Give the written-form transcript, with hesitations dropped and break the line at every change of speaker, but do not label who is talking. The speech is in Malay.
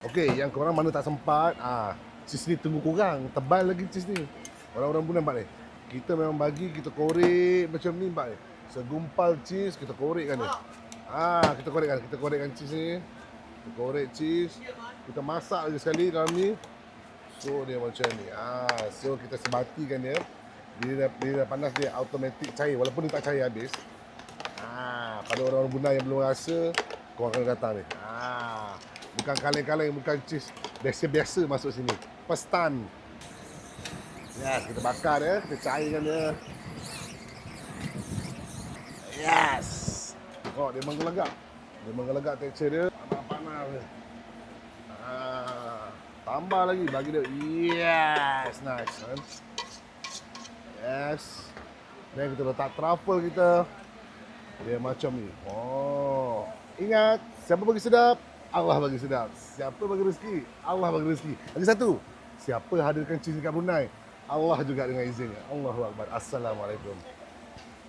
Okey, yang korang mana tak sempat, cheese ni tunggu korang. Tebal lagi cheese ni. Orang-orang Brunei nampak ni. Kita memang bagi, kita korek macam ni nampak ni. Segumpal cheese kita korekkan ni. Kita korekkan cheese ni. Kita korek cheese. Kita masak lagi sekali dalam ni. So dia macam ni. So kita sebatikan dia. Bila dah panas dia automatik cair walaupun dia tak cair habis. Pada orang-orang Brunei yang belum rasa, korang akan datang ni. Bukan kaleng-kaleng, bukan cheese biasa-biasa masuk sini. First time. Yes, kita bakar dia, kita cairkan dia. Yes. Oh, dia menggelegak. Dia menggelegak tekstur dia. Panas-panas dia. Tambah lagi, bagi dia. Yes, nice. Yes. Dan kita letak truffle kita. Dia macam ni. Oh. Ingat, siapa bagi sedap? Allah bagi sedap. Siapa bagi rezeki? Allah bagi rezeki. Lagi satu. Siapa hadirkan cheese dekat Brunei? Allah juga dengan izinnya. Allahu Akbar. Assalamualaikum.